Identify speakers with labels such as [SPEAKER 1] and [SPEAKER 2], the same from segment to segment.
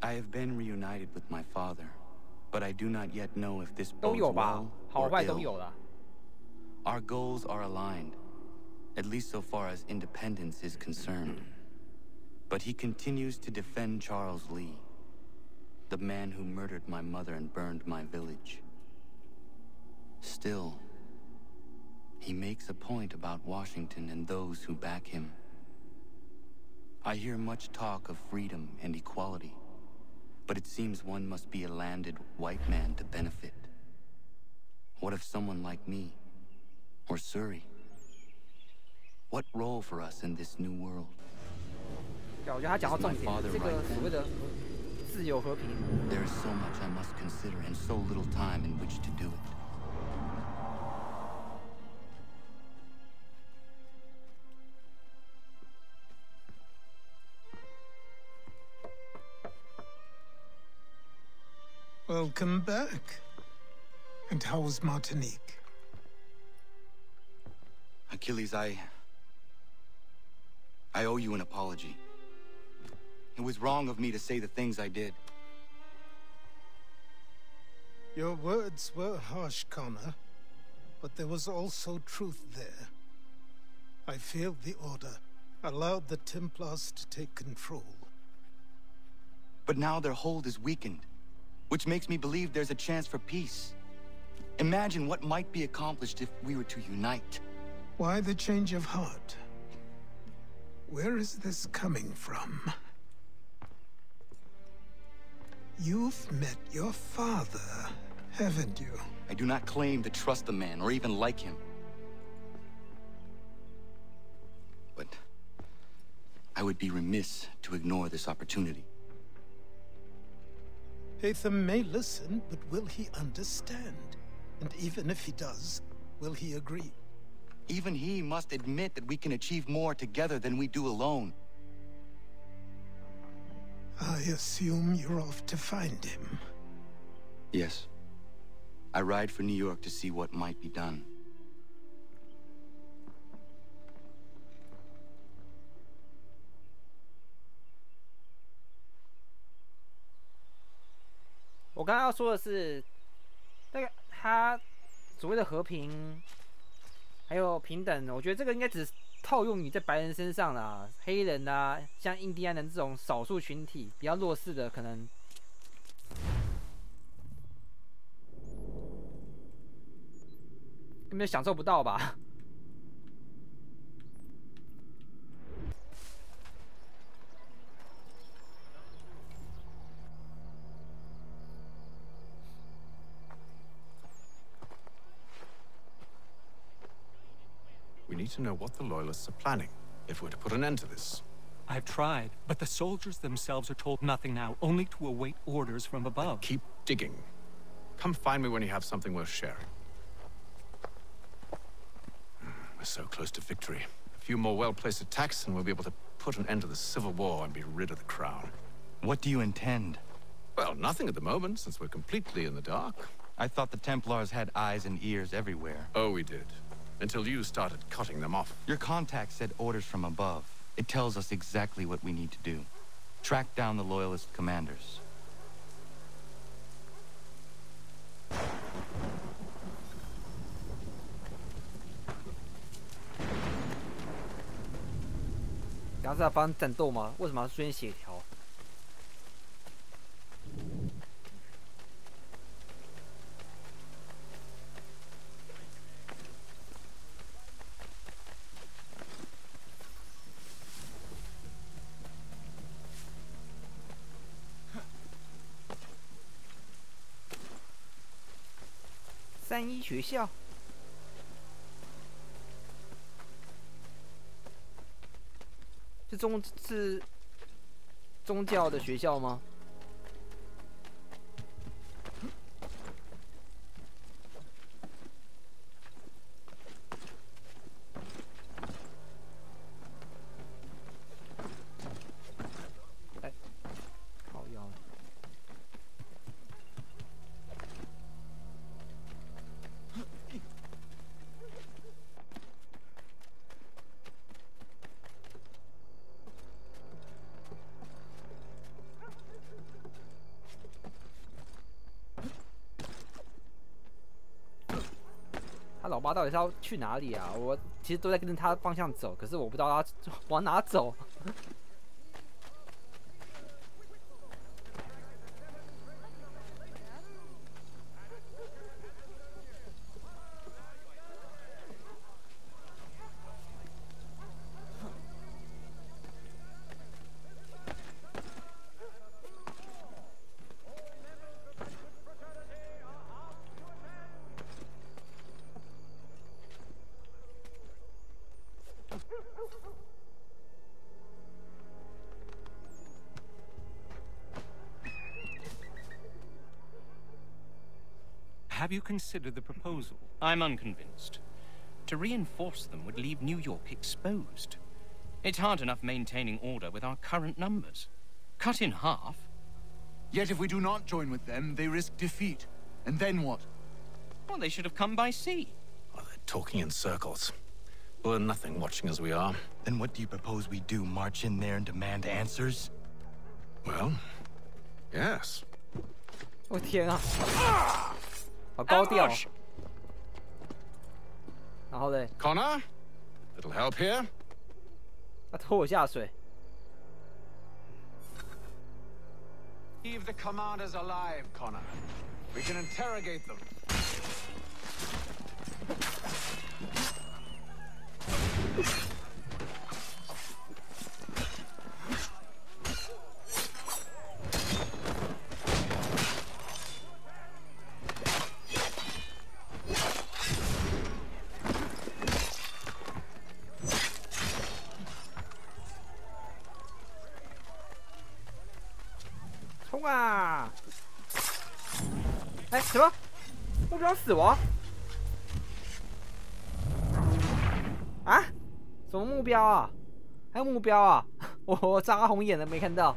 [SPEAKER 1] I have been reunited with my father, but I do not yet know if this
[SPEAKER 2] 都
[SPEAKER 1] bodes
[SPEAKER 2] 有吧，
[SPEAKER 1] well
[SPEAKER 2] 好
[SPEAKER 1] or
[SPEAKER 2] 坏都有
[SPEAKER 1] ill.
[SPEAKER 2] 啦。
[SPEAKER 1] Our goals are aligned, at least so far as independence is concerned. But he continues to defend Charles Lee, the man who murdered my mother and burned my village. Still, he makes a point about Washington and those who back him. I hear much talk of freedom and equality, but it seems one must be a landed white man to benefit. What if someone like me, or Surrey? What role for us in this new world?
[SPEAKER 2] 对，我觉得他讲到重点，这个所谓的自由和平。
[SPEAKER 1] There is so much I must consider and so little time in which to do it.
[SPEAKER 3] Welcome back. And how was Martinique?
[SPEAKER 1] Achilles, I owe you an apology. It was wrong of me to say the things I did.
[SPEAKER 3] Your words were harsh, Connor, but there was also truth there. I failed the Order, allowed the Templars to take control.
[SPEAKER 1] But now their hold is weakened, which makes me believe there's a chance for peace. Imagine what might be accomplished if we were to unite.
[SPEAKER 3] Why the change of heart? Where is this coming from? You've met your father, haven't you?
[SPEAKER 1] I do not claim to trust the man or even like him. But I would be remiss to ignore this opportunity.
[SPEAKER 3] Hatham may listen, but will he understand? And even if he does, will he agree?
[SPEAKER 1] Even he must admit that we can achieve more together than we do alone.
[SPEAKER 3] I assume you're off to find him.
[SPEAKER 1] Yes. I ride for New York to see what might be done.
[SPEAKER 2] 我刚刚要说的是，那个他所谓的和平，还有平等，我觉得这个应该只套用于在白人身上啦，黑人啊，像印第安人这种少数群体比较弱势的，可能根本享受不到吧。
[SPEAKER 4] We need to know what the Loyalists are planning, if we're to put an end to this.
[SPEAKER 5] I've tried, but the soldiers themselves are told nothing now, only to await orders from above.
[SPEAKER 4] Keep digging. Come find me when you have something worth sharing. We're so close to victory. A few more well-placed attacks and we'll be able to put an end to the Civil War and be rid of the Crown.
[SPEAKER 1] What do you intend?
[SPEAKER 4] Well, nothing at the moment, since we're completely in the dark.
[SPEAKER 1] I thought the Templars had eyes and ears everywhere.
[SPEAKER 4] Oh, we did. Until you started cutting them off.
[SPEAKER 1] Your contact said orders from above. It tells us exactly what we need to do. Track down the Loyalist commanders.
[SPEAKER 2] 《然后是发生战斗吗？为什么要出现血条？三一学校。是宗教的学校吗？哎，靠腰。巴到底是要去哪里啊？我其实都在跟着他方向走，可是我不知道他往哪走。
[SPEAKER 5] Have you considered the proposal?
[SPEAKER 6] I'm unconvinced. To reinforce them would leave New York exposed. It's hard enough maintaining order with our current numbers. Cut in half.
[SPEAKER 1] Yet if we do not join with them, they risk defeat. And then what?
[SPEAKER 6] Well, they should have come by sea.
[SPEAKER 4] Well, they're talking in circles. We'll learn nothing watching as we are.
[SPEAKER 7] Then what do you propose we do? March in there and demand answers?
[SPEAKER 4] Well, yes.
[SPEAKER 2] 我天啊！好高调。然后嘞
[SPEAKER 4] Connor? Little help here?
[SPEAKER 2] 他拖我下水。
[SPEAKER 4] Leave the commanders alive, Connor. We can interrogate them.
[SPEAKER 2] 冲啊！哎，什么？目标死亡？啊？什么目标啊？还有目标啊？我扎红眼了，没看到。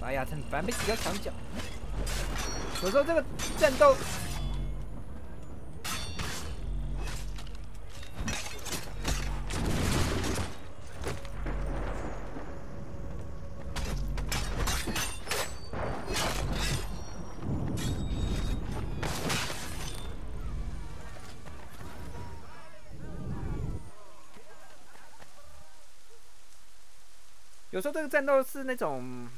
[SPEAKER 2] 哎呀，很烦，被挤到墙角。有时候这个战斗，有时候这个战斗是那种。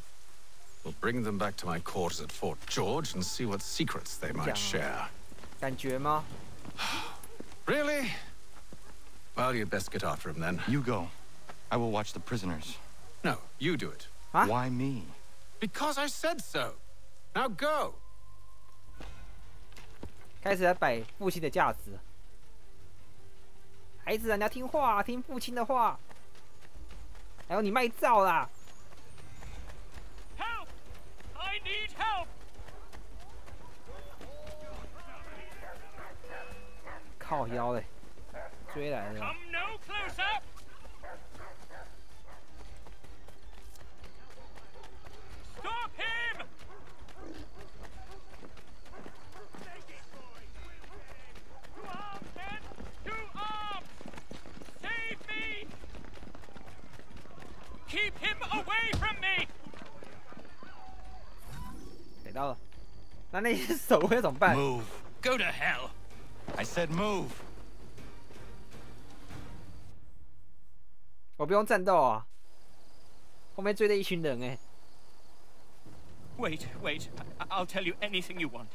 [SPEAKER 4] We'll bring them back to my quarters at Fort George and see what secrets they might share.
[SPEAKER 2] 感觉吗？
[SPEAKER 4] Really? Well, you'd best get after him then.
[SPEAKER 7] You go. I will watch the prisoners.
[SPEAKER 4] No, you do it.
[SPEAKER 2] Huh?
[SPEAKER 7] Why me?
[SPEAKER 4] Because I said so. Now go.
[SPEAKER 2] 开始来摆父亲的架子。孩子啊，你要听话，听父亲的话。还有你卖照啦！
[SPEAKER 6] I need help!
[SPEAKER 2] 靠腰嘞，追来了。
[SPEAKER 6] Come no closer! Stop him! To arms, men! To arms! Save me! Keep him away from me!
[SPEAKER 2] 逮到了，那些守卫要怎么办
[SPEAKER 7] Move.
[SPEAKER 6] Go to hell!
[SPEAKER 7] I said move.
[SPEAKER 2] 我不用战斗啊，后面追着一群人哎。
[SPEAKER 6] Wait, I'll tell you anything you want.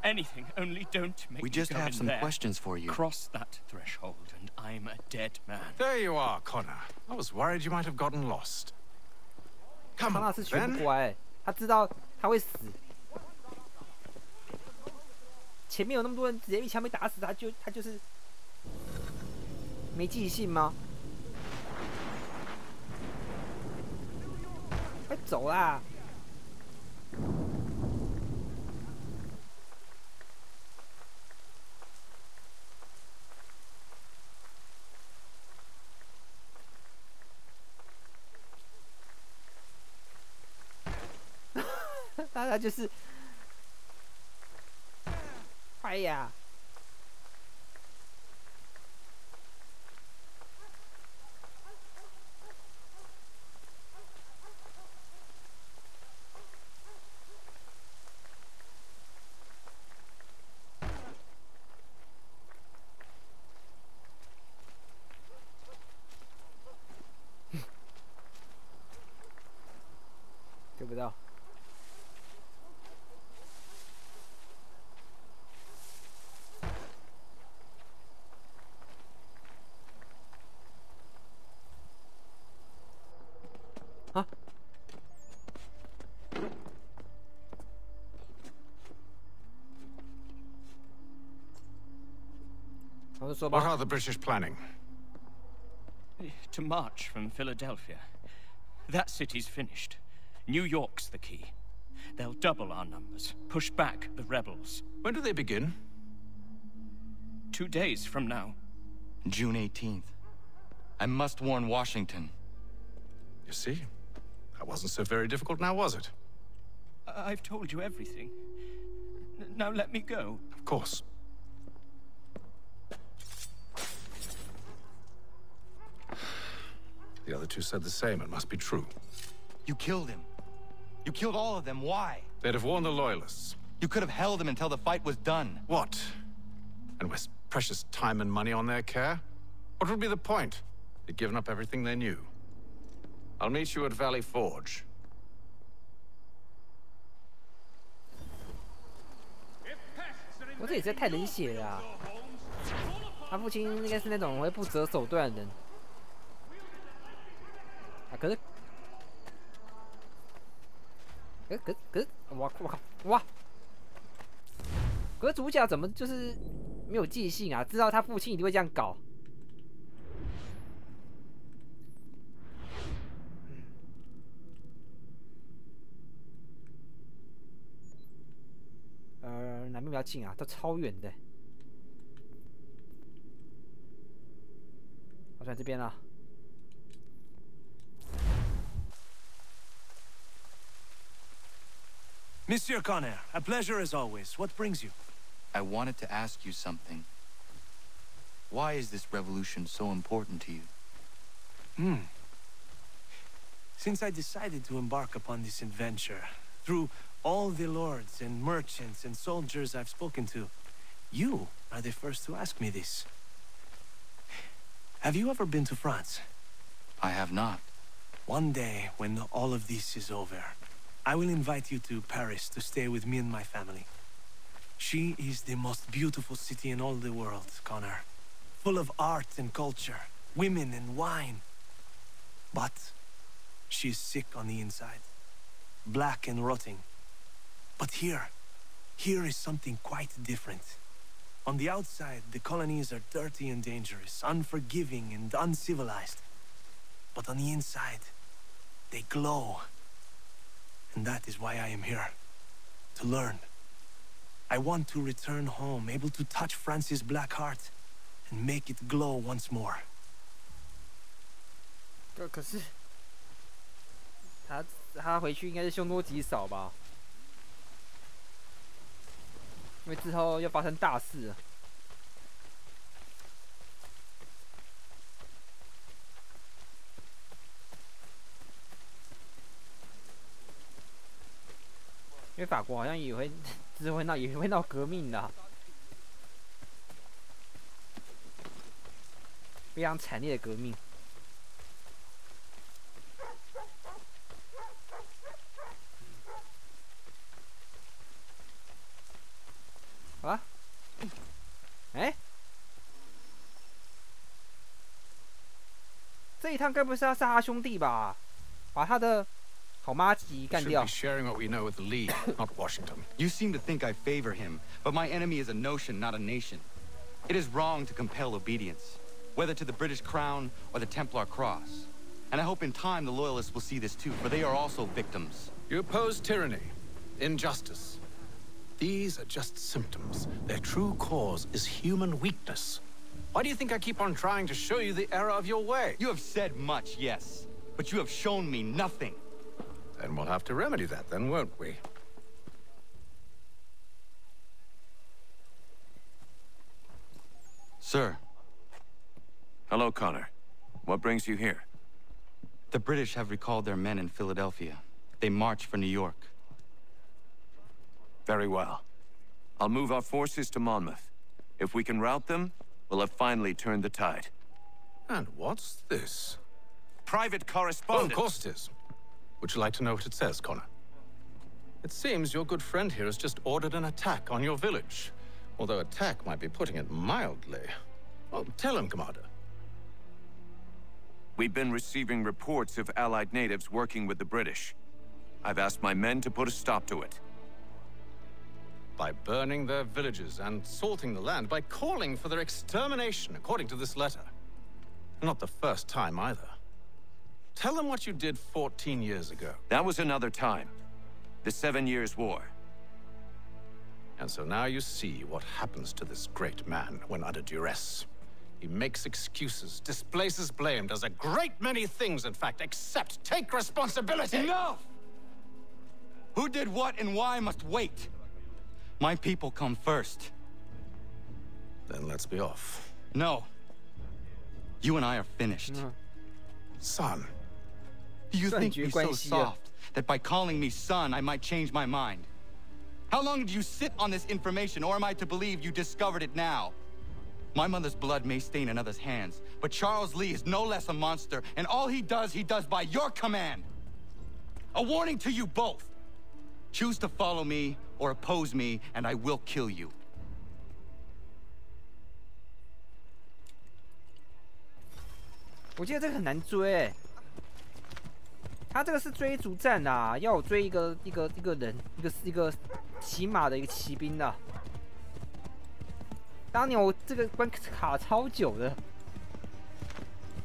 [SPEAKER 6] Anything, only don't make
[SPEAKER 1] We
[SPEAKER 6] me
[SPEAKER 1] just
[SPEAKER 6] go
[SPEAKER 1] have
[SPEAKER 6] in
[SPEAKER 1] some
[SPEAKER 6] there.
[SPEAKER 1] questions for you.
[SPEAKER 6] Cross that threshold and I'm a dead man.
[SPEAKER 4] There you are, Connor. I was worried you might have gotten lost.
[SPEAKER 2] 康
[SPEAKER 4] Come
[SPEAKER 2] 纳
[SPEAKER 4] on,
[SPEAKER 2] 是学不
[SPEAKER 4] then.
[SPEAKER 2] 乖，他知道他会死。前面有那么多人，直接一枪被打死，他就是没记性吗？走啦！大家就是，哎呀！对不到。啊！我就说吧。
[SPEAKER 4] What are the British planning?
[SPEAKER 6] To march from Philadelphia. That city's finished. New York's the key. They'll double our numbers, push back the rebels.
[SPEAKER 4] When do they begin?
[SPEAKER 6] 2 days from now.
[SPEAKER 7] June 18th. I must warn Washington.
[SPEAKER 4] You see? That wasn't so very difficult now, was it?
[SPEAKER 6] I've told you everything. Now let me go.
[SPEAKER 4] Of course. The other two said the same. It must be true.
[SPEAKER 7] You killed him. You killed all of them. Why?
[SPEAKER 4] They'd have warned the Loyalists.
[SPEAKER 7] You could have held him until the fight was done.
[SPEAKER 4] What? And waste precious time and money on their care? What would be the point? They'd given up everything they knew. I'll meet you at Valley Forge.
[SPEAKER 2] 我这也实在太冷血了啊！他父亲应该是那种会不择手段的人啊，可是，我靠哇！可是主角怎么就是没有记性啊？知道他父亲一定会这样搞。哪边比较近啊？都超远的。我选这边了。
[SPEAKER 8] Monsieur Conner, a pleasure as always. What brings you?
[SPEAKER 7] I wanted to ask you something. Why is this revolution so important to you?
[SPEAKER 8] Since I decided to embark upon this adventure, through all the lords and merchants and soldiers I've spoken to, you are the first to ask me this. Have you ever been to France?
[SPEAKER 7] I have not.
[SPEAKER 8] One day, when all of this is over, I will invite you to Paris to stay with me and my family. She is the most beautiful city in all the world, Connor. Full of art and culture, women and wine. But she is sick on the inside, black and rotting. But here is something quite different. On the outside, the colonies are dirty and dangerous, unforgiving and uncivilized. But on the inside, they glow. And that is why I am here. To learn. I want to return home, able to touch France's black heart and make it glow once more.
[SPEAKER 2] 可是他回去应该是凶多吉少吧？因为之后要发生大事了。因为法国好像也会之后也会闹革命的啊，非常惨烈的革命。啊？哎，这一趟该不是要杀他兄弟吧？把他的好妈吉干掉。
[SPEAKER 4] Sharing what we know with the League, not Washington.
[SPEAKER 7] You seem to think I favor him, but my enemy is a notion, not a nation. It is wrong to compel obedience, whether to the British Crown or the Templar Cross.
[SPEAKER 1] And I hope in time the Loyalists will see this too, for they are also victims.
[SPEAKER 4] You oppose tyranny, injustice. These are just symptoms. Their true cause is human weakness. Why do you think I keep on trying to show you the error of your way?
[SPEAKER 1] You have said much, yes, but you have shown me nothing.
[SPEAKER 4] Then we'll have to remedy that then, won't we?
[SPEAKER 1] Sir.
[SPEAKER 9] Hello, Connor. What brings you here?
[SPEAKER 1] The British have recalled their men in Philadelphia. They march for New York.
[SPEAKER 9] Very well. I'll move our forces to Monmouth. If we can rout them, we'll have finally turned the tide.
[SPEAKER 4] And what's this?
[SPEAKER 9] Private
[SPEAKER 4] Oh,
[SPEAKER 9] correspondence.
[SPEAKER 4] of course it is. Would you like to know what it says, Connor? It seems your good friend here has just ordered an attack on your village. Although attack might be putting it mildly. Well, tell him, Commander.
[SPEAKER 9] We've been receiving reports of Allied natives working with the British. I've asked my men to put a stop to it.
[SPEAKER 4] By burning their villages and salting the land, by calling for their extermination, according to this letter. Not the first time, either. Tell them what you did 14 years ago.
[SPEAKER 9] That was another time. The 7 Years' War.
[SPEAKER 4] And so now you see what happens to this great man when under duress. He makes excuses, displaces blame, does a great many things, in fact, except take responsibility!
[SPEAKER 1] Enough! Who did what and why must wait. My people come first.
[SPEAKER 4] Then let's be off.
[SPEAKER 1] No. You and I are finished.
[SPEAKER 4] Son.
[SPEAKER 1] Do you think me so soft that by calling me son, I might change my mind? How long did you sit on this information, or am I to believe you discovered it now? My mother's blood may stain another's hands, but Charles Lee is no less a monster, and all he does by your command. A warning to you both. Choose to follow me or oppose me, and I will kill you.
[SPEAKER 2] 我记得这个很难追，他这个是追逐战啊，要我追一个人，一个骑马的一个骑兵的。当年我这个关卡超久的，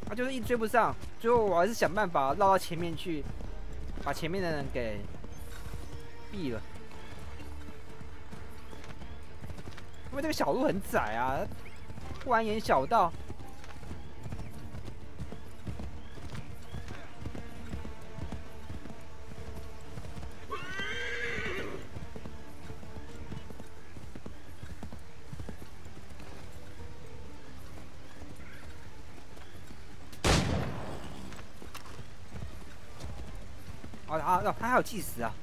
[SPEAKER 2] 他就是一直追不上，最后我还是想办法绕到前面去，把前面的人给毙了。因为这个小路很窄啊，蜿蜒小道。他还有计时啊！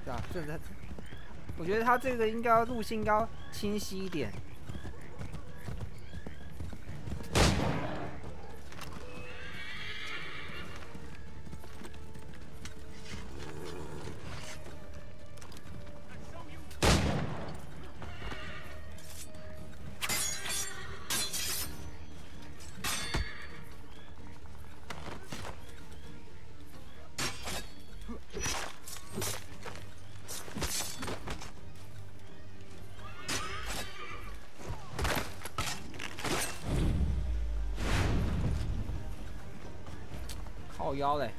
[SPEAKER 2] 啊，我觉得他这个应该路线应该要清晰一点。靠腰嘞！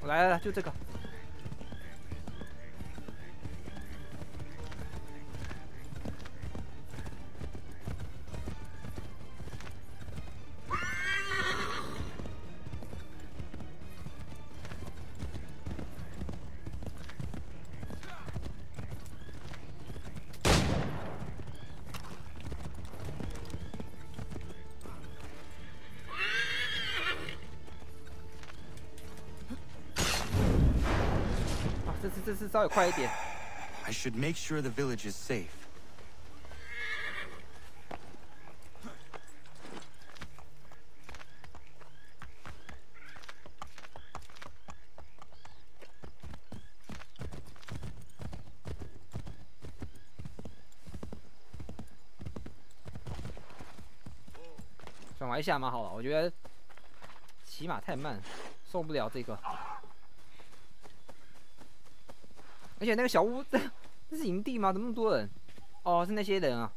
[SPEAKER 2] 来了，就这个。这次稍微快一点。
[SPEAKER 1] I should make sure the village is safe.
[SPEAKER 2] 转弯一下蛮好了，我觉得骑马太慢，受不了这个。而且那个小屋，这是营地吗？怎么那么多人？哦，是那些人啊。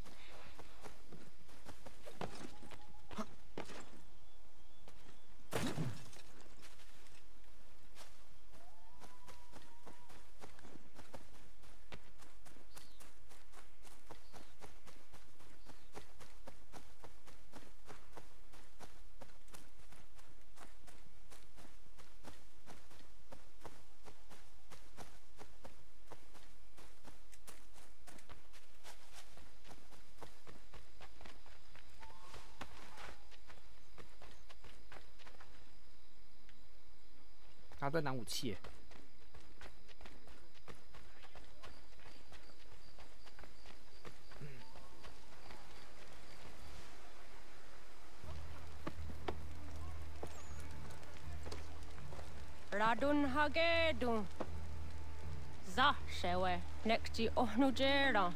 [SPEAKER 2] 他在拿武器耶。
[SPEAKER 10] Radun hagedun. Za shewe nekti ohnujera.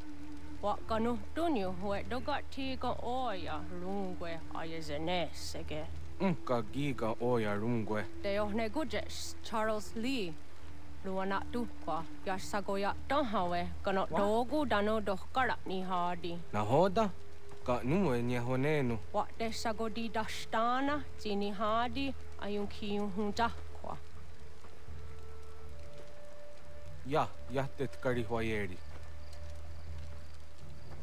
[SPEAKER 10] Wakanu dunyu we dogati go oya rungwe ayezene sege.
[SPEAKER 11] Unka giga oya rungwe.
[SPEAKER 10] Te ohne gujes Charles Lee. Luana tukwa yasagoya tahawe kano dogu dano dohkara ni hadi.
[SPEAKER 11] Nahoda? Ka nuwe nye honenu.
[SPEAKER 10] Wa te sagodi dashtana zini hadi ayun kiyun hunjakwa.
[SPEAKER 11] Ya tet kari hoyeri.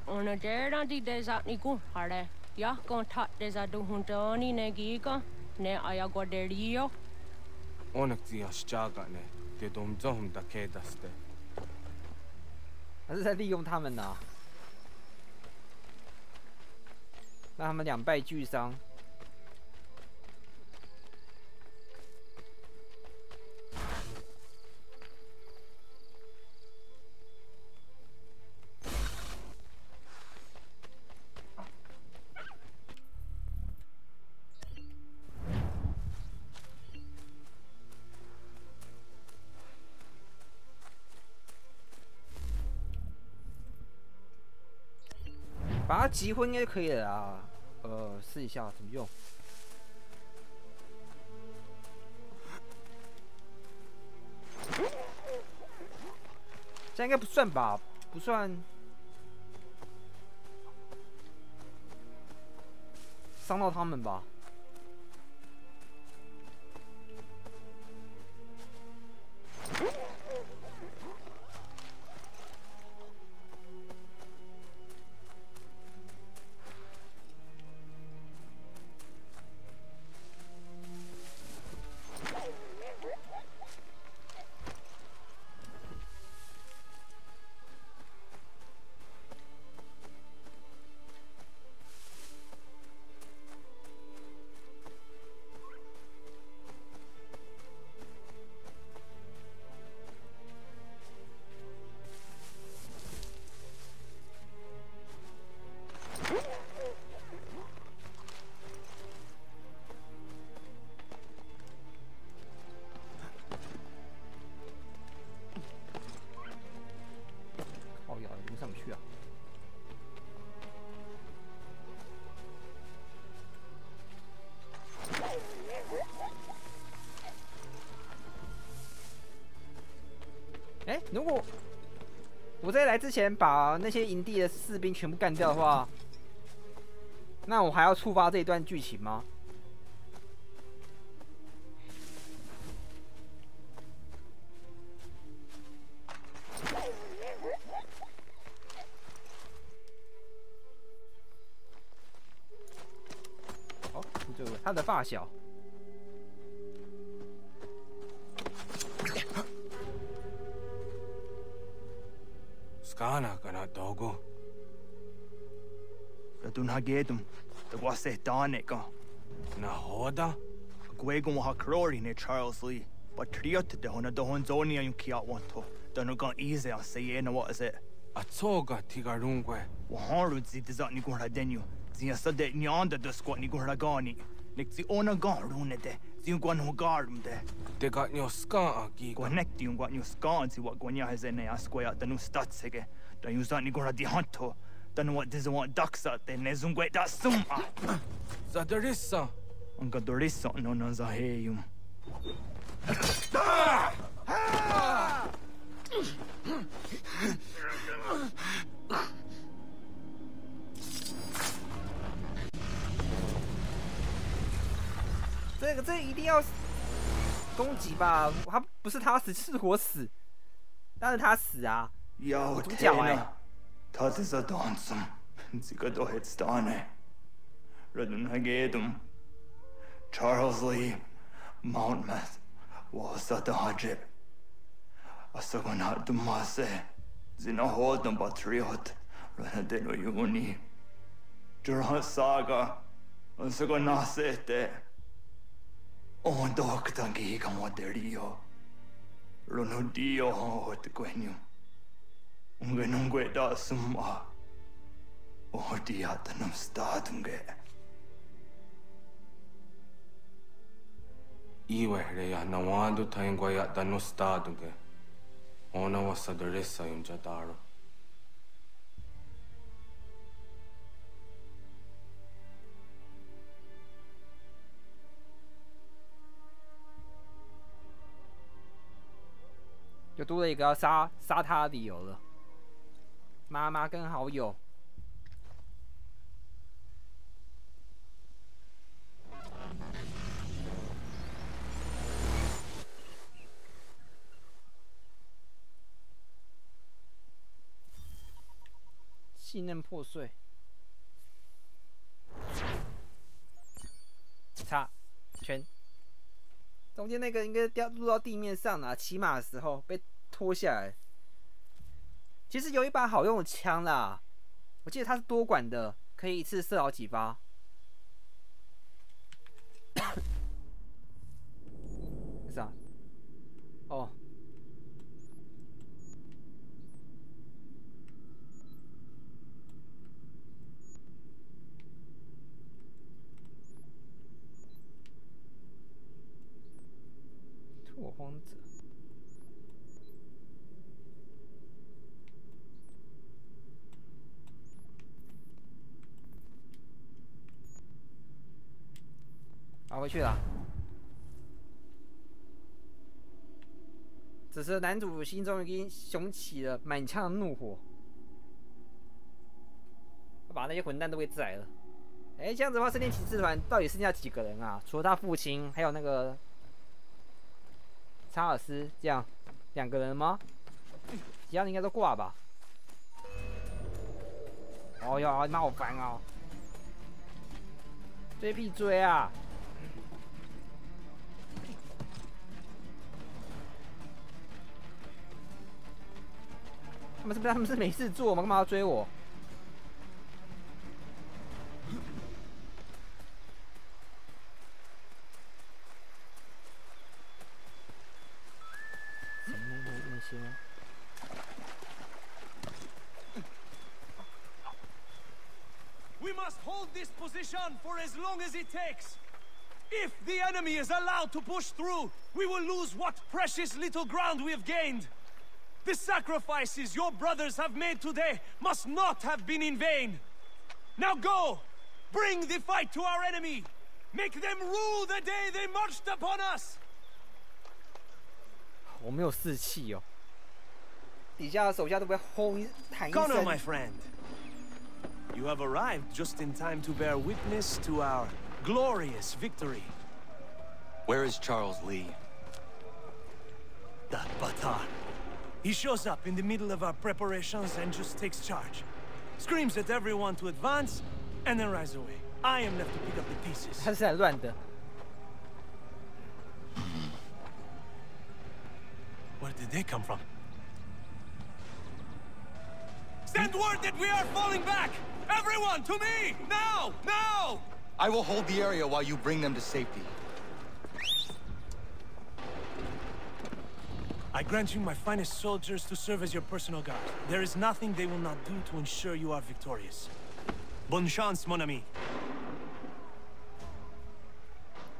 [SPEAKER 10] Ona jera di desa ni hare. Ya kontak desa duhuntoni ne giga ne ayagoderio.
[SPEAKER 11] Onakti ashjaga ne. Det de som da kedaste.
[SPEAKER 2] 还是在利用他们呢，让他们两败俱伤。把它集婚应该就可以了啦。试一下怎么用。这样应该不算吧？不算。伤到他们吧？如果我在来之前把那些营地的士兵全部干掉的话，那我还要触发这一段剧情吗？哦，这个他的发小。
[SPEAKER 11] Kana kana dogo.
[SPEAKER 12] Radun hagedum. The wase danika.
[SPEAKER 11] Nahoda.
[SPEAKER 12] Gwego ha krori ne Charles Lee. But triot de hona do honzoni ayun kiat wanto. Dano kan easy on say na what is it?
[SPEAKER 11] Atsoga tigarungwe.
[SPEAKER 12] Waharu zi dizat ni gora denyu. Zia sade nyanda de squat ni gora gani. Nik zi ona garune de. Zi gwan ho garum de.
[SPEAKER 11] They got your scar agi.
[SPEAKER 12] Connect you got your scar zi what gwanya has in a square danu statsege. Dan you zat ni gora di hanto. Danu what does want ducks out then nezungwe da sum.
[SPEAKER 11] Zadarissa.
[SPEAKER 12] Unga dorissa no no zaheyum.
[SPEAKER 2] 这一定要攻击吧？他不是他死，是我死，但是他死啊！主角哎，
[SPEAKER 12] 他是在当中，这个都很难哎。人还给动 ，Charles Lee Monmouth， 我是他这。 Asagonat dumase, zinahod ng patriot, ranadeno yuni. Durhan saga, asagonasete. Ondok tangi kamoderio. Runudio hot gwenyu. Ungenungwe da summa. Odiatanum stadunge.
[SPEAKER 11] Iwe reya nawando tayngwaya da no stadunge. Ona was the rest in Jadaro.
[SPEAKER 2] 就多了一个要杀他的理由了。妈妈跟好友。信任破碎，叉圈，中间那个应该落到地面上了，骑马的时候被拖下来。其实有一把好用的枪啦，我记得它是多管的，可以一次射好几发。是啊，哦。 拓荒者，好，回去了。此时男主心中已经涌起了满腔的怒火，把那些混蛋都给宰了。哎，这样子的话，圣殿骑士团到底剩下几个人啊？除了他父亲，还有那个。 查尔斯这样2个人吗？其他的应该都挂吧。哦哟，你妈好烦哦！追屁追啊！他们是没事做吗？干嘛要追我？
[SPEAKER 8] We must hold this position for as long as it takes. If the enemy is allowed to push through, we will lose what precious little ground we have gained. The sacrifices your brothers have made today must not have been in vain. Now go! Bring the fight to our enemy! Make them rue the day they marched upon us!
[SPEAKER 2] 我没有士气哦，底下的手下都被轰喊一声。
[SPEAKER 8] Connor, my friend, you have arrived just in time to bear witness to our glorious victory.
[SPEAKER 7] Where is Charles Lee?
[SPEAKER 8] That Batar. He shows up in the middle of our preparations and just takes charge. Screams at everyone to advance, and then rides away. I am left to pick up the pieces.
[SPEAKER 2] 他是很乱的。
[SPEAKER 8] Where did they come from? Send word that we are falling back! Everyone, to me! Now! Now!
[SPEAKER 7] I will hold the area while you bring them to safety.
[SPEAKER 8] I grant you my finest soldiers to serve as your personal guard. There is nothing they will not do to ensure you are victorious. Bonne chance, mon ami.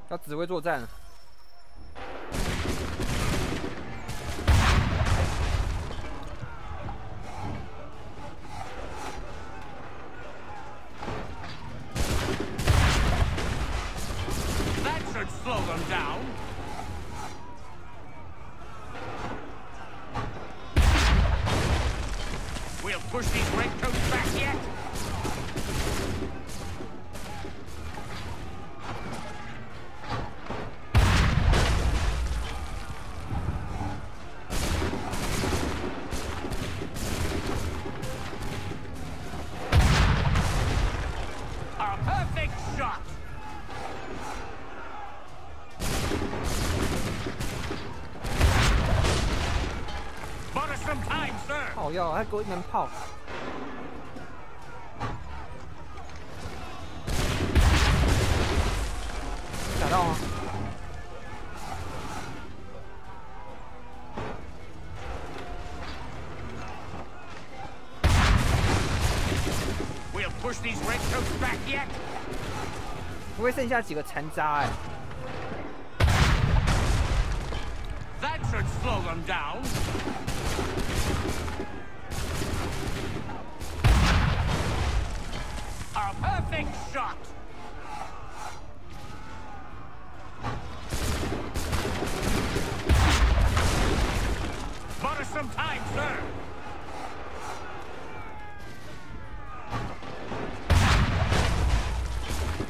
[SPEAKER 2] 要指挥作战。
[SPEAKER 6] That should slow them down. We'll push these redcoats back yet. A perfect shot. Bought us some time, sir.
[SPEAKER 2] 炮药，还给我一门炮。打到吗？
[SPEAKER 6] We'll push these redcoats back yet.
[SPEAKER 2] 不会剩下几个残渣哎。
[SPEAKER 6] That should slow them down. A perfect shot. Bought us some time, sir.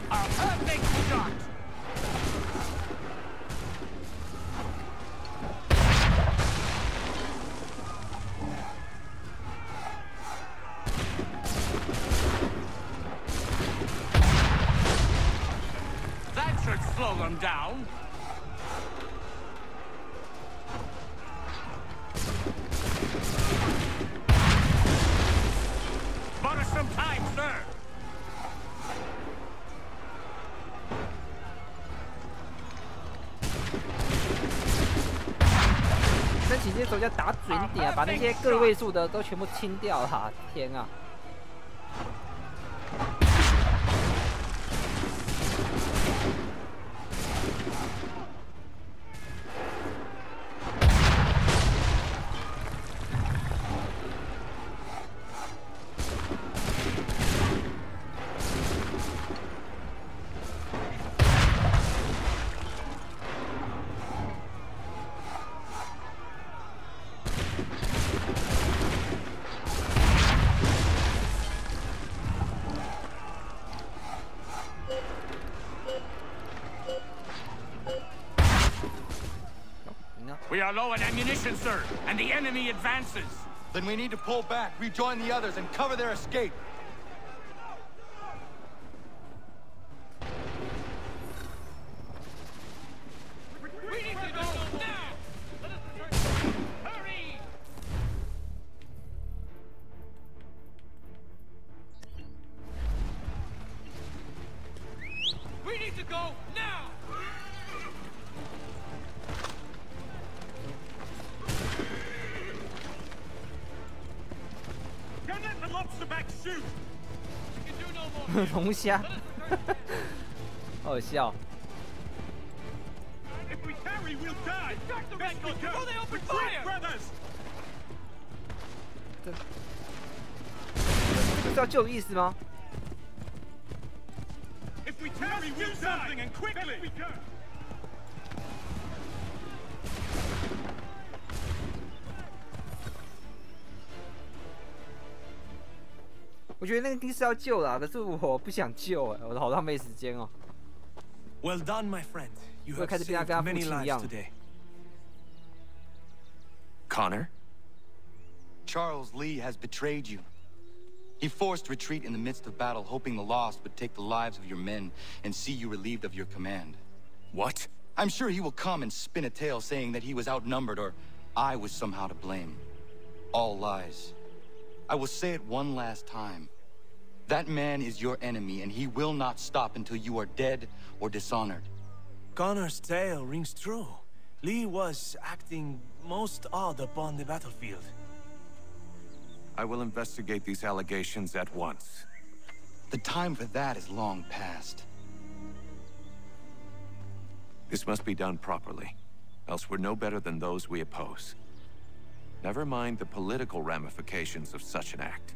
[SPEAKER 6] A perfect shot. That should slow them down. Bought us some time, sir.
[SPEAKER 2] 升起这手要打准点啊，把那些个位数的都全部清掉啦！天啊！We
[SPEAKER 6] are low on ammunition, sir, and the enemy advances.
[SPEAKER 7] Then we need to pull back, rejoin the others, and cover their escape.
[SPEAKER 6] We need to go now! Hurry! We need to go now! Can't let the lobster back shoot! We can do no more.
[SPEAKER 2] 龙虾，好笑。
[SPEAKER 6] If we tarry, we'll die! Start the redcoats before they open fire! Brothers!
[SPEAKER 2] 这是要救的意思吗？
[SPEAKER 6] If we tarry, we'll do something and quickly!
[SPEAKER 2] 我觉得那个一定是要救啦，可是我不想救哎，我好浪费时间哦。
[SPEAKER 8] Well done, my friend. You
[SPEAKER 2] 我
[SPEAKER 8] have
[SPEAKER 2] 开始变得跟他
[SPEAKER 8] saved
[SPEAKER 2] 父
[SPEAKER 8] many
[SPEAKER 2] 亲一
[SPEAKER 8] lives
[SPEAKER 2] 样。
[SPEAKER 8] today.
[SPEAKER 9] Connor?
[SPEAKER 7] Charles Lee has betrayed you. He forced retreat in the midst of battle, hoping the loss would take the lives of your men and see you relieved of your command.
[SPEAKER 9] What?
[SPEAKER 7] I'm sure he will come and spin a tale saying that he was outnumbered or I was somehow to blame. All lies. I will say it one last time. That man is your enemy, and he will not stop until you are dead or dishonored.
[SPEAKER 8] Connor's tale rings true. Lee was acting most odd upon the battlefield.
[SPEAKER 9] I will investigate these allegations at once.
[SPEAKER 7] The time for that is long past.
[SPEAKER 9] This must be done properly, else we're no better than those we oppose. Never mind the political ramifications of such an act.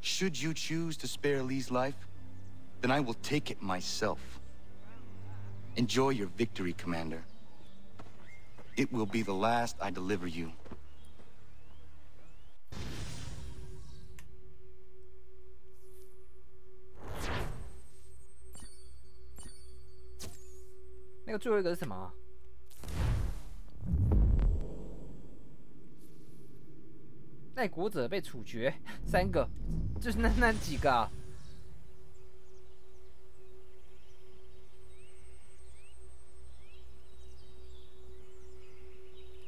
[SPEAKER 7] Should you choose to spare Lee's life, then I will take it myself. Enjoy your victory, Commander. It will be the last I deliver you.
[SPEAKER 2] 那个最后一个是什么啊？爱国者被处决，3个，就是那几个啊？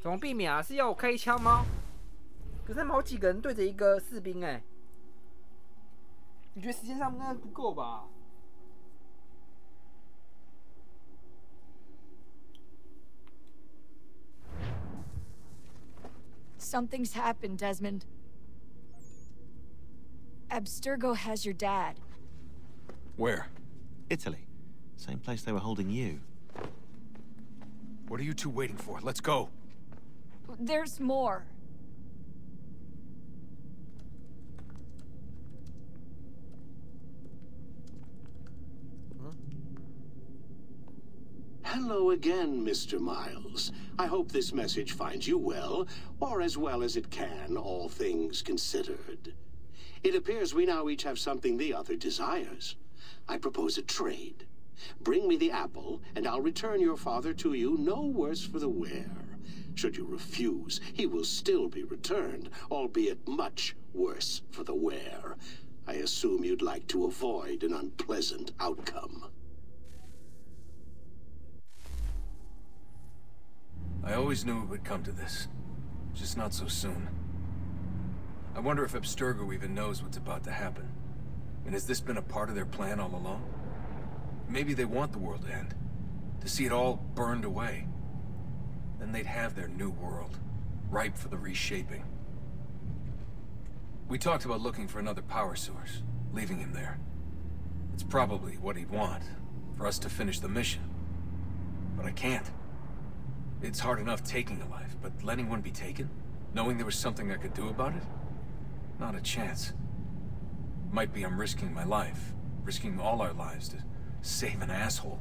[SPEAKER 2] 怎么避免啊？是要我开枪吗？可是他们好几个人对着一个士兵哎，你觉得时间上应该不够吧？
[SPEAKER 13] Something's happened, Desmond. Abstergo has your dad.
[SPEAKER 14] Where? Italy. Same place they were holding you.
[SPEAKER 8] What are you two waiting for? Let's go.
[SPEAKER 13] There's more.
[SPEAKER 15] Hello again, Mr. Miles. I hope this message finds you well, or as well as it can, all things considered. It appears we now each have something the other desires. I propose a trade. Bring me the apple, and I'll return your father to you no worse for the wear. Should you refuse, he will still be returned, albeit much worse for the wear. I assume you'd like to avoid an unpleasant outcome.
[SPEAKER 8] I always knew it would come to this. Just not so soon. I wonder if Abstergo even knows what's about to happen. And has this been a part of their plan all along? Maybe they want the world to end. To see it all burned away. Then they'd have their new world, ripe for the reshaping. We talked about looking for another power source, leaving him there. It's probably what he'd want, for us to finish the mission. But I can't. It's hard enough taking a life, but letting one be taken? Knowing there was something I could do about it? Not a chance. Might be I'm risking my life, risking all our lives to save an asshole.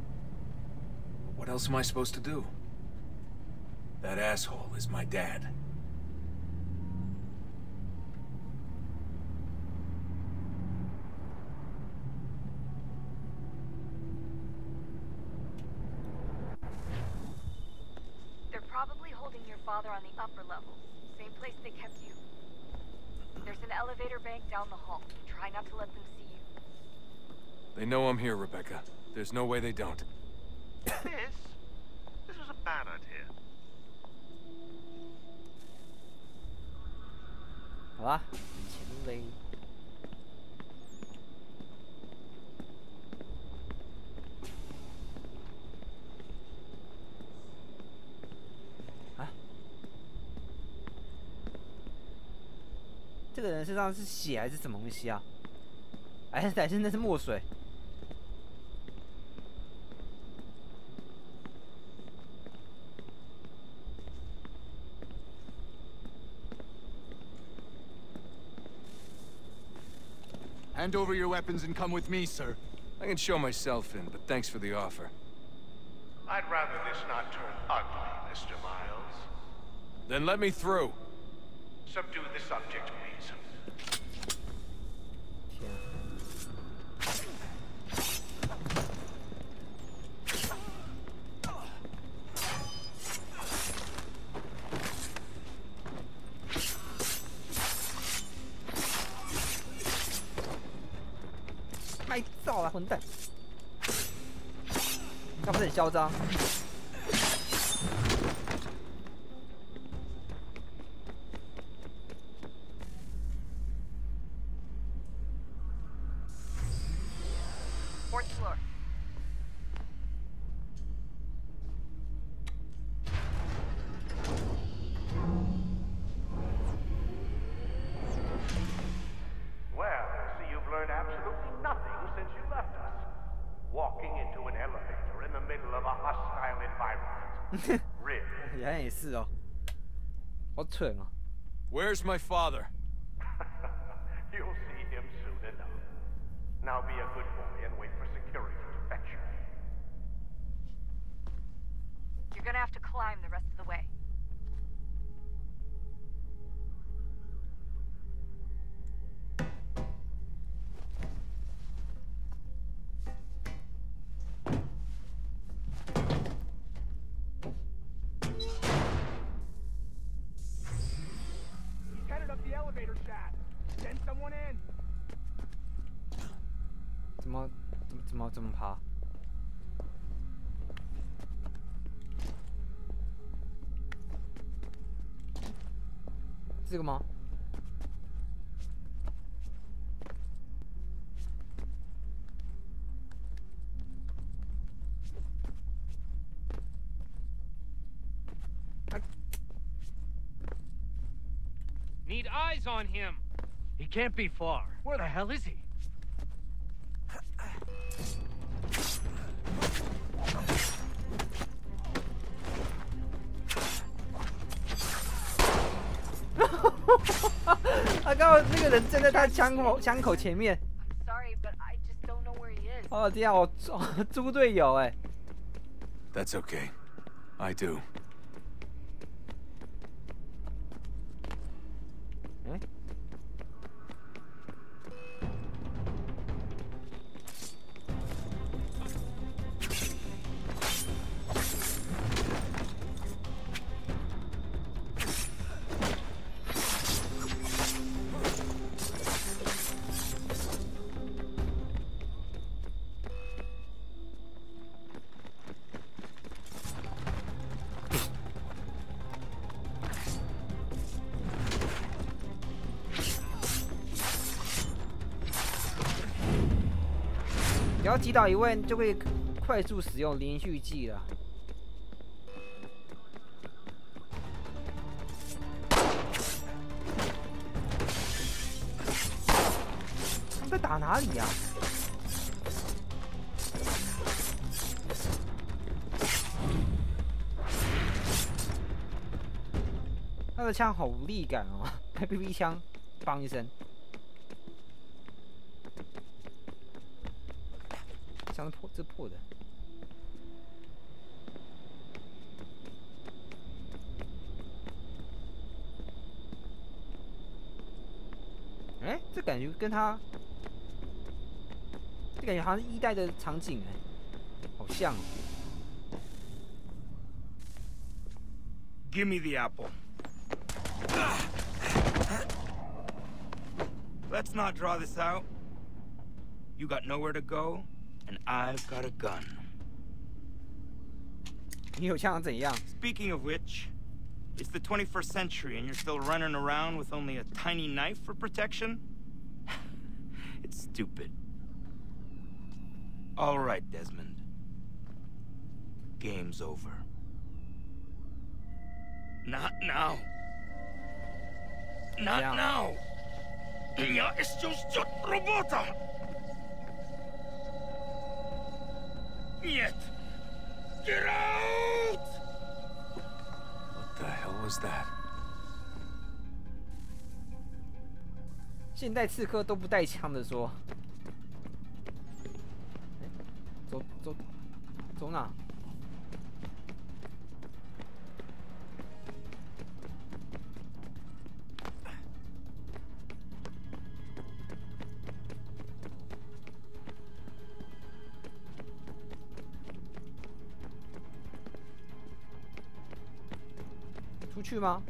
[SPEAKER 8] But what else am I supposed to do? That asshole is my dad.
[SPEAKER 16] Probably holding your father on the upper level. Same place they kept you. There's an elevator bank down the hall. Try not to let them see you.
[SPEAKER 8] They know I'm here, Rebecca. There's no way they don't.
[SPEAKER 17] This was a bad idea.
[SPEAKER 2] 好吧，前雷。这个人身上是血还是什么东西啊？还是那是墨水？
[SPEAKER 18] Hand over your weapons and come with me, sir.
[SPEAKER 8] I can show myself in, but thanks for the offer.
[SPEAKER 17] I'd rather this not turn ugly, Mr. Miles.
[SPEAKER 8] Then let me through.
[SPEAKER 17] Subdue the subject, please.
[SPEAKER 2] 卖照了，混蛋！他不是很嚣张？
[SPEAKER 16] Fourth floor.
[SPEAKER 2] 原来也是哦，好蠢哦。
[SPEAKER 18] Where's my father?
[SPEAKER 17] You'll see him soon enough. Now be a good boy and wait for security to fetch you.
[SPEAKER 16] You're gonna have to climb the rest of the way.
[SPEAKER 17] Headed up the elevator shaft. Send someone in.
[SPEAKER 2] 怎么爬？这个吗？啊
[SPEAKER 19] Need eyes on him. He can't be far. Where the hell is he?
[SPEAKER 2] "他刚刚那个人站在他枪口前面。
[SPEAKER 16] I'm sorry, but I just don't know where he is.
[SPEAKER 2] 哦天啊，我猪队友哎。
[SPEAKER 9] That's okay. I do.
[SPEAKER 2] 哎。只要击倒一位，就会快速使用连续技了。在打哪里呀？他的枪好无力感哦，开 BB 枪，砰一声。枪这破的。哎，这感觉跟他，这感觉好像是1代的场景哎，好像。
[SPEAKER 20] Give me the apple. Let's not draw this out. You got nowhere to go, and I've got a gun.
[SPEAKER 2] 你有枪怎样？
[SPEAKER 20] Speaking of which, it's the 21st century and you're still running around with only a tiny knife for protection? It's stupid. All right, Desmond. Game's over. Not now. Not now. Я еще ждет работа. Нет. Get out!
[SPEAKER 9] What the hell was that?
[SPEAKER 2] 现代刺客都不带枪的说。走哪？出去吗？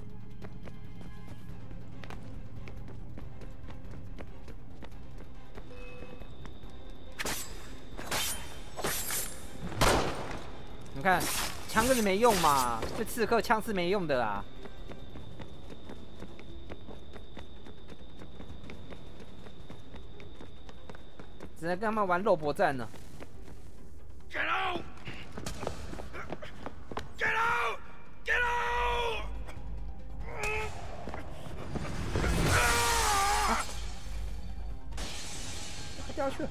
[SPEAKER 2] 你看，枪根本没用嘛，这刺客枪是没用的啦。只能跟他们玩肉搏战了。
[SPEAKER 20] Get out! Get out! Get out!
[SPEAKER 2] 掉下去了。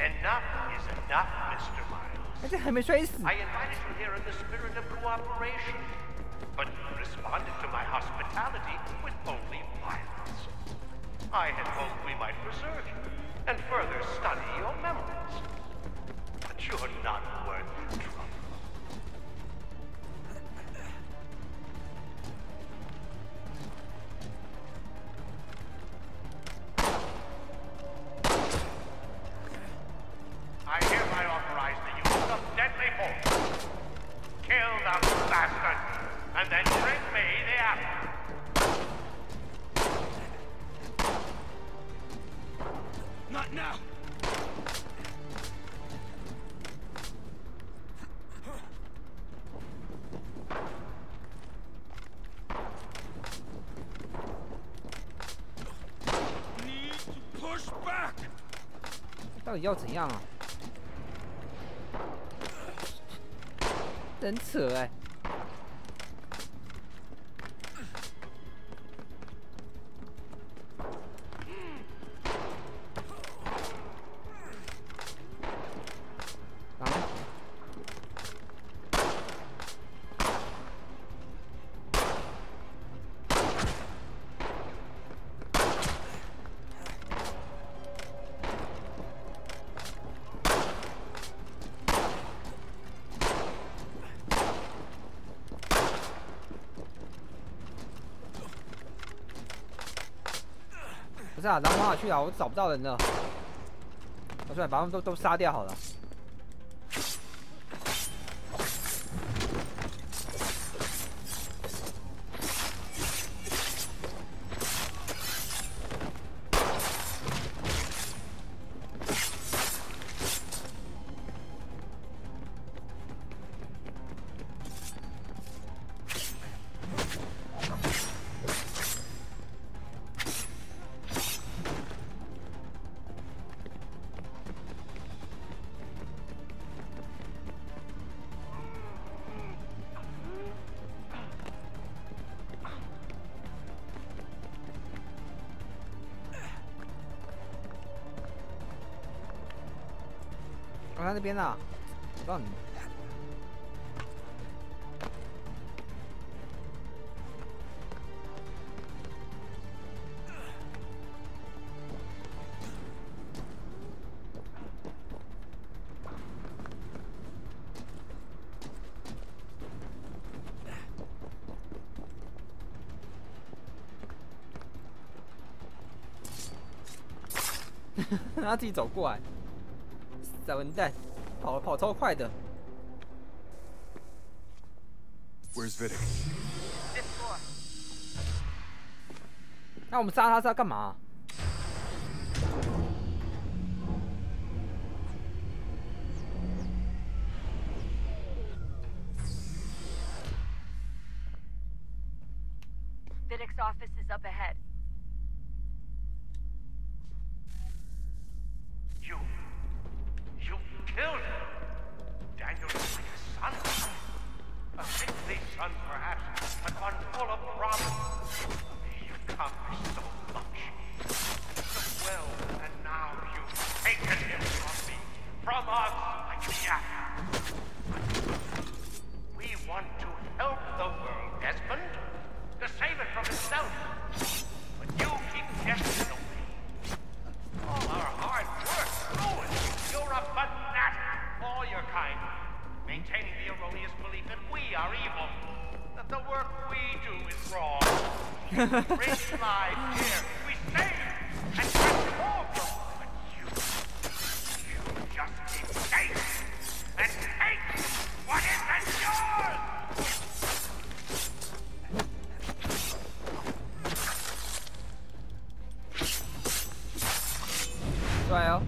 [SPEAKER 17] Enough is enough. Enough, Mr. Miles.
[SPEAKER 2] 而且还没摔死。
[SPEAKER 17] I invited you here in the spirit of cooperation, but you responded to my hospitality with only violence. I had hoped we might preserve you and further study your memories. But you're not worth the trouble. I hereby authorize the use of deadly force. Kill the bastard, and then bring me the apple.
[SPEAKER 20] Not now! Need to push back!
[SPEAKER 2] 到底要怎样啊？真扯哎！不是啊，狼往哪去啊？我找不到人了。我算了，把他们都杀掉好了。我看那边啊，不知道你。让他自己走过来。 小混蛋，跑超快的。
[SPEAKER 9] Where's Vidic?
[SPEAKER 2] 那我们杀他是要干嘛？
[SPEAKER 16] Vidic's office is up ahead.
[SPEAKER 17] Killed him. Daniel is like a son. A sickly son, perhaps, but one full of promise. He accomplished so much. So well, and now you've taken him from me, from us, like the apple. We want to help the world, Desmond, to save it from itself. But you keep getting away. All our hard work ruined. You're a fanatic, all your kind, maintaining the erroneous belief that we are evil, that the work we do is wrong. We bring lives here, we save and transform them, but you just escape and take what isn't yours!
[SPEAKER 2] Well.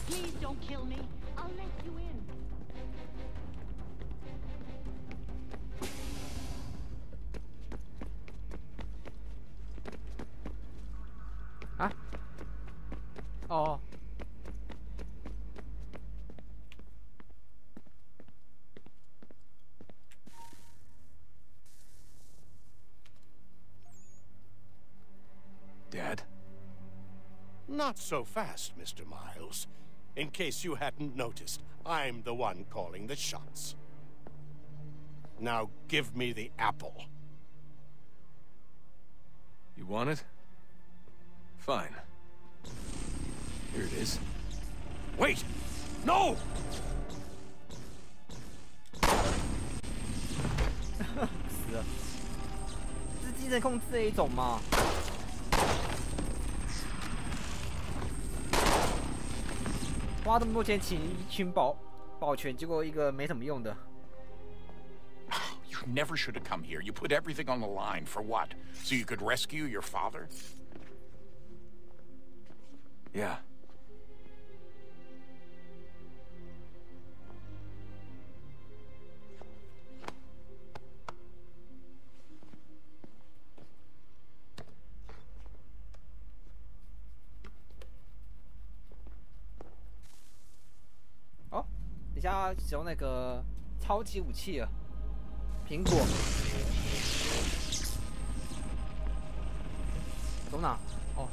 [SPEAKER 10] Please don't kill me. I'll let you in.
[SPEAKER 2] 啊？哦。
[SPEAKER 10] Desmond,
[SPEAKER 17] Not so fast, Mr. Miles. In case you hadn't noticed, I'm the one calling the shots. Now give me the apple.
[SPEAKER 9] You want it? Fine. Here it is.
[SPEAKER 17] Wait! No!
[SPEAKER 2] 死了，是精神控制的一种吗？花这么多钱请一群保全，结果一个没什么用的。
[SPEAKER 21] You never should have come here. You put everything on the line for what? So you could rescue your father?
[SPEAKER 9] Yeah.
[SPEAKER 2] Oh, 等一下使用那个超级武器了，苹果。走哪？哦。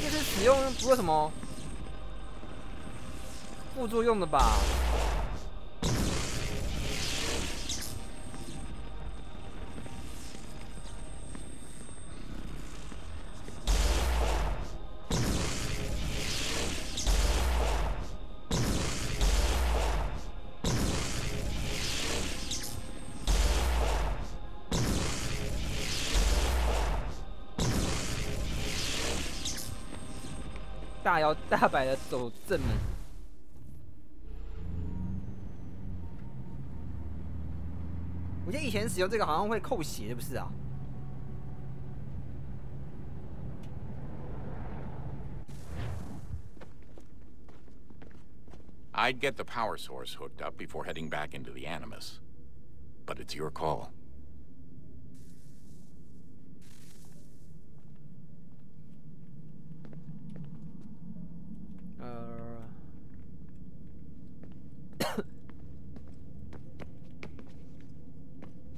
[SPEAKER 2] 这是使用不会什么副作用的吧？大摇大摆的走正门。我记得以前使用这个好像会扣血，不是啊？
[SPEAKER 21] I'd get the power source hooked up before heading back into the Animus. But it's your call.
[SPEAKER 2] (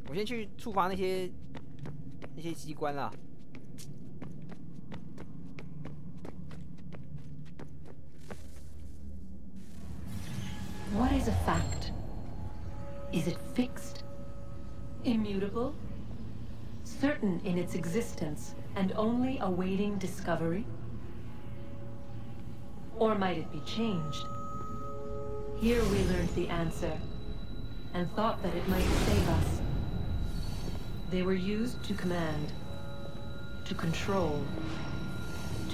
[SPEAKER 2] 我先去触发那些机关啦。
[SPEAKER 22] What is a fact? Is it fixed? Immutable? Certain in its existence and only awaiting discovery? Or might it be changed? Here we learned the answer and thought that it might save us. They were used to command, to control,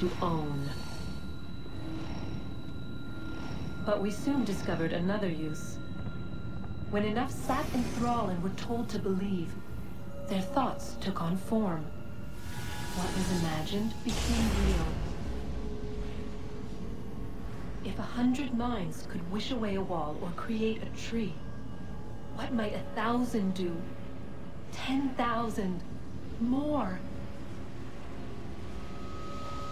[SPEAKER 22] to own. But we soon discovered another use. When enough sat in thrall and were told to believe, their thoughts took on form. What was imagined became real. If 100 minds could wish away a wall or create a tree, what might 1,000 do? 10,000? More?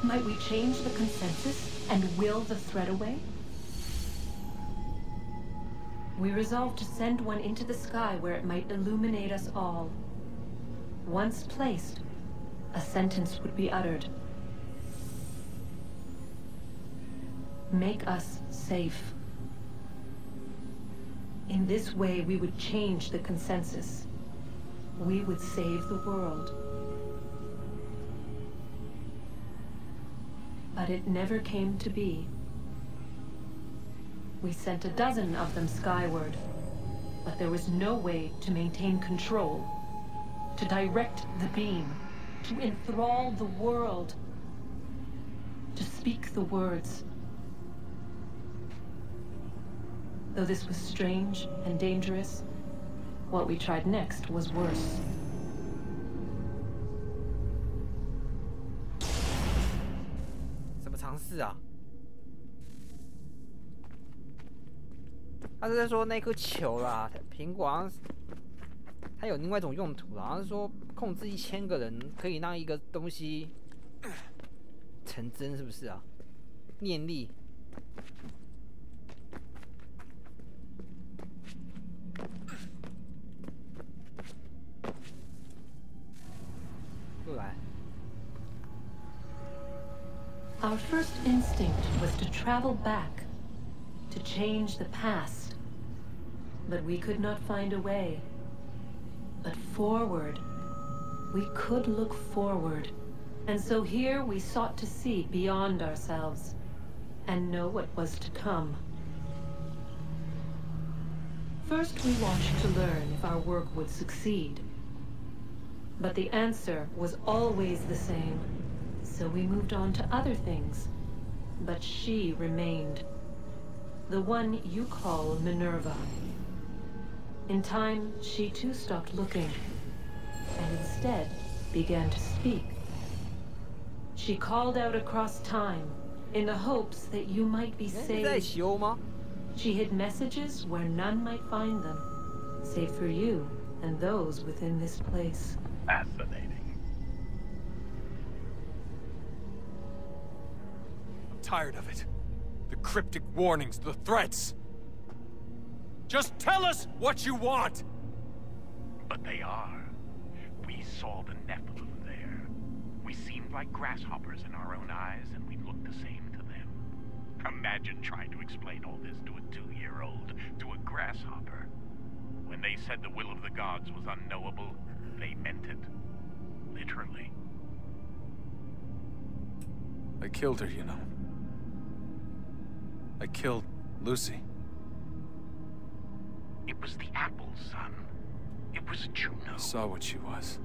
[SPEAKER 22] Might we change the consensus and will the threat away? We resolved to send one into the sky where it might illuminate us all. Once placed, a sentence would be uttered. Make us safe. In this way, we would change the consensus. We would save the world. But it never came to be. We sent a dozen of them skyward, but there was no way to maintain control, to direct the beam, to enthrall the world, to speak the words. Though this was strange and dangerous, what we tried next was worse.
[SPEAKER 2] 什么尝试啊？ 他是在说那颗球啦，苹果好像它有另外一种用途啦，好像是说控制1000个人可以让一个东西成真，是不是啊？念力。
[SPEAKER 22] Our first instinct was to travel back, to change the past. But we could not find a way. But forward, we could look forward. And so here we sought to see beyond ourselves, and know what was to come. First, we watched to learn if our work would succeed. But the answer was always the same. So we moved on to other things. But she remained. The one you call Minerva. In time, she too stopped looking, and instead began to speak. She called out across time, in the hopes that you might be saved. She hid messages where none might find them, save for you and those within this place.
[SPEAKER 21] Fascinating.
[SPEAKER 8] I'm tired of it. The cryptic warnings, the threats. Just tell us what you want!
[SPEAKER 17] But they are. We saw the Nephilim there. We seemed like grasshoppers in our own eyes, and we looked the same to them. Imagine trying to explain all this to a 2-year-old, to a grasshopper. When they said the will of the gods was unknowable, they meant it. Literally.
[SPEAKER 8] I killed her, you know. I killed Lucy.
[SPEAKER 17] It was the apple, son. It was Juno.
[SPEAKER 8] I saw what she was.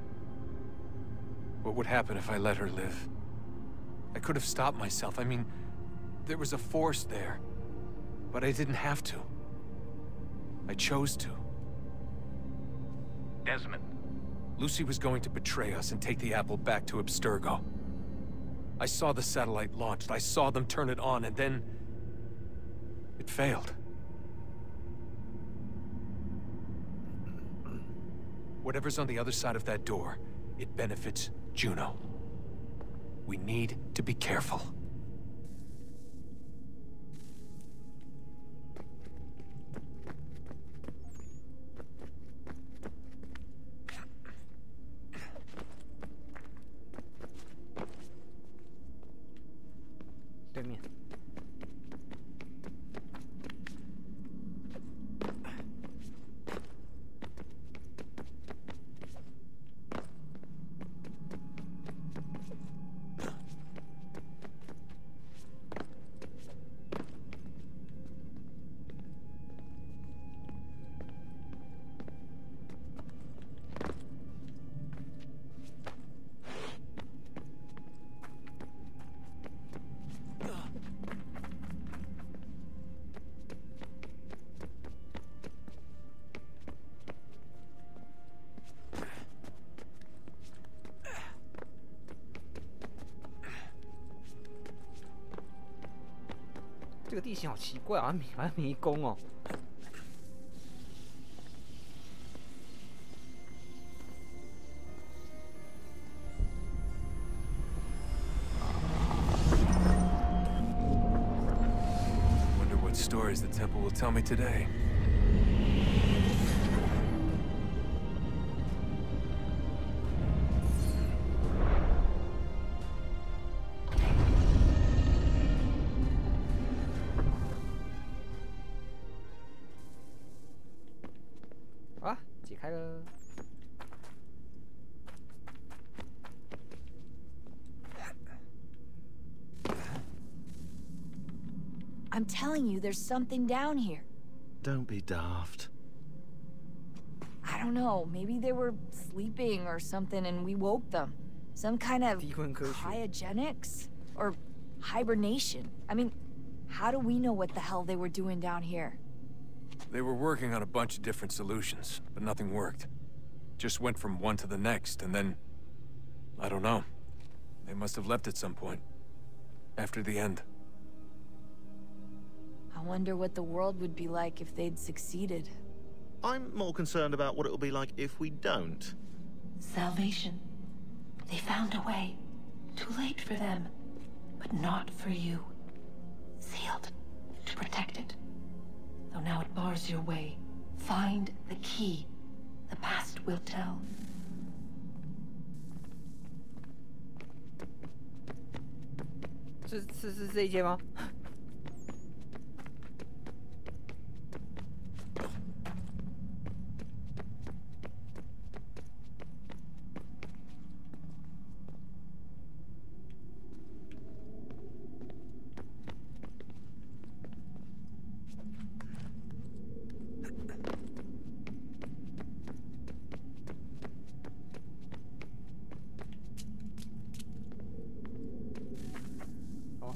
[SPEAKER 8] What would happen if I let her live? I could have stopped myself. I mean, there was a force there. But I didn't have to. I chose to.
[SPEAKER 17] Desmond.
[SPEAKER 8] Lucy was going to betray us and take the apple back to Abstergo. I saw the satellite launched. I saw them turn it on, and then... it failed. Whatever's on the other side of that door, it benefits Juno. We need to be careful.
[SPEAKER 2] 这个地形好奇怪，好像迷宫哦。
[SPEAKER 8] Wonder what stories the temple will tell me today.
[SPEAKER 13] I'm telling you, there's something down here.
[SPEAKER 14] Don't be daft.
[SPEAKER 13] I don't know, maybe they were sleeping or something and we woke them. Some kind of cryogenics? Or hibernation. I mean, how do we know what the hell they were doing down here?
[SPEAKER 8] They were working on a bunch of different solutions, but nothing worked. Just went from one to the next, and then... I don't know. They must have left at some point. After the end.
[SPEAKER 13] I wonder what the world would be like if they'd succeeded.
[SPEAKER 14] I'm more concerned about what it'll be like if we don't.
[SPEAKER 22] Salvation. They found a way. Too late for them, but not for you. Sealed to protect it. Though now it bars your way. Find the key. The past will tell.
[SPEAKER 2] 是这一间吗？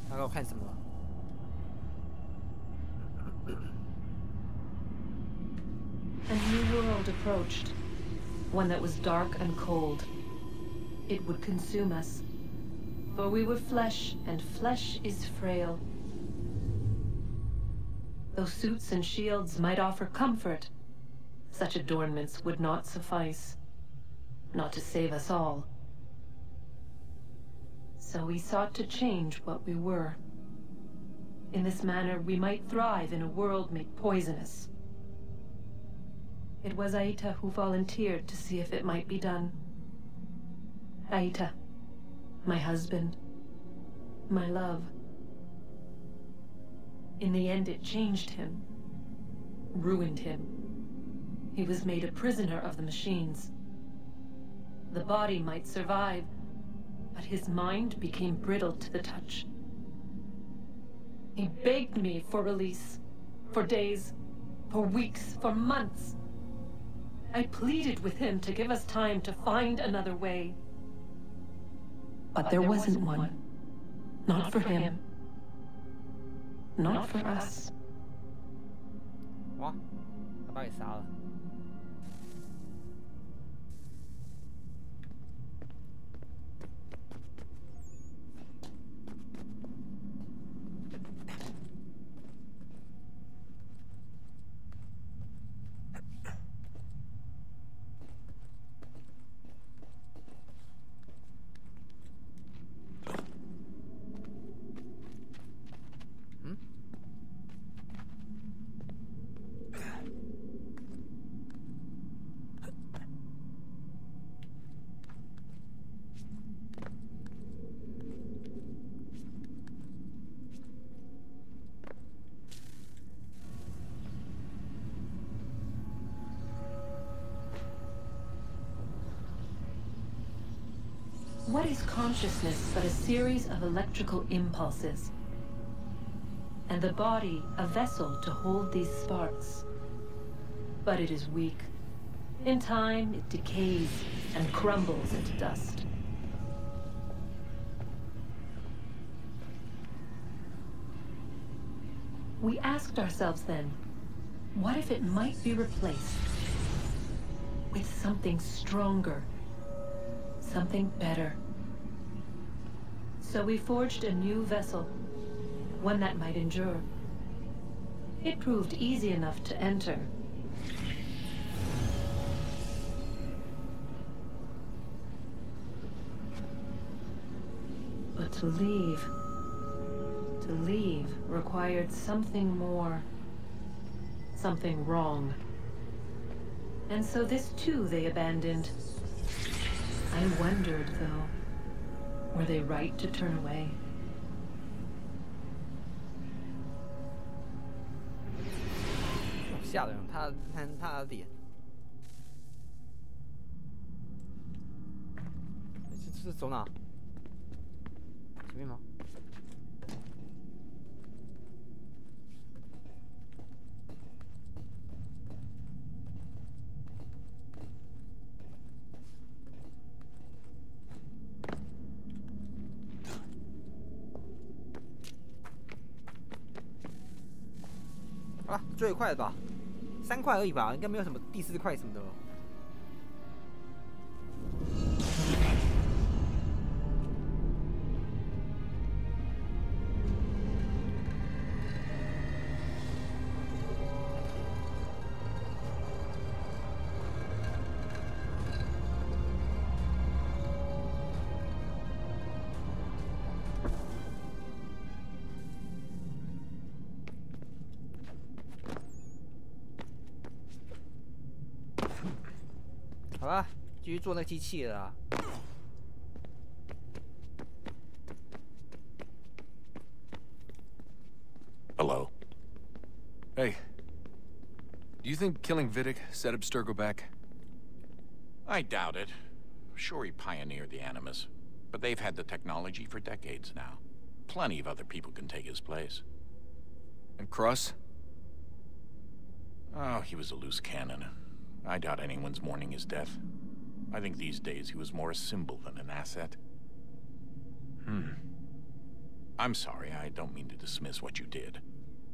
[SPEAKER 2] 大概我看什么？
[SPEAKER 22] A new world approached, one that was dark and cold. It would consume us, for we were flesh, and flesh is frail. Though suits and shields might offer comfort, such adornments would not suffice, not to save us all. So we sought to change what we were. In this manner, we might thrive in a world made poisonous. It was Aita who volunteered to see if it might be done. Aita, my husband, my love. In the end, it changed him, ruined him. He was made a prisoner of the machines. The body might survive, but his mind became brittle to the touch. He begged me for release, for days, for weeks, for months. I pleaded with him to give us time to find another way. But there wasn't one. Not for him. Not for us.
[SPEAKER 2] 哇，他把给杀了。
[SPEAKER 22] What is consciousness but a series of electrical impulses? And the body a vessel to hold these sparks. But it is weak. In time, it decays and crumbles into dust. We asked ourselves then, what if it might be replaced with something stronger? Something better. So we forged a new vessel, one that might endure. It proved easy enough to enter. But to leave required something more, something wrong. And so this too they abandoned. I wondered, though, were they right to turn away?
[SPEAKER 2] He 的脸，是走哪？前面吗？啊，最快的吧，3块而已吧，应该没有什么第4块什么的。好吧，继续做那个机器了啦。
[SPEAKER 3] Hey. Do you think killing Vidic set up Sturgo back?
[SPEAKER 21] I doubt it. Sure, he pioneered the Animus, but they've had the technology for decades now. Plenty of other people can take his place.
[SPEAKER 3] And Cross?
[SPEAKER 21] Oh, he was a loose cannon. I doubt anyone's mourning his death. I think these days he was more a symbol than an asset. I'm sorry, I don't mean to dismiss what you did.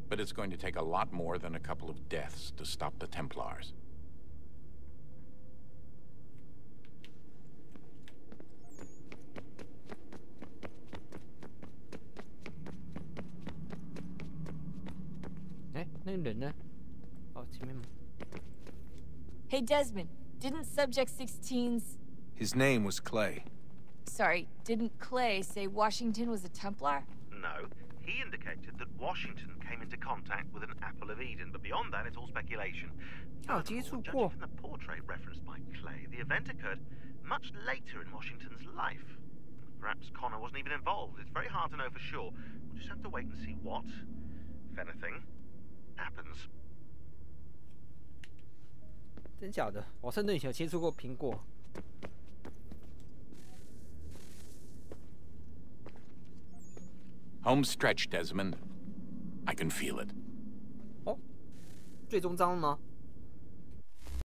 [SPEAKER 21] But it's going to take a lot more than a couple of deaths to stop the Templars.
[SPEAKER 13] Hey, Desmond, didn't Subject 16's...
[SPEAKER 3] His name was Clay.
[SPEAKER 13] Sorry, didn't Clay say Washington was a Templar?
[SPEAKER 5] No. He indicated that Washington came into contact with an Apple of Eden, but beyond that, it's all speculation. Judging from the portrait referenced by Clay, the event occurred much later in Washington's life. Perhaps Connor wasn't even involved. It's very hard to know for sure. We'll just have to wait and see what, if anything, happens.
[SPEAKER 2] 真假的？华盛顿以前有接触过苹果。
[SPEAKER 21] Home stretch, Desmond. I can feel it.
[SPEAKER 2] 哦，最终章吗？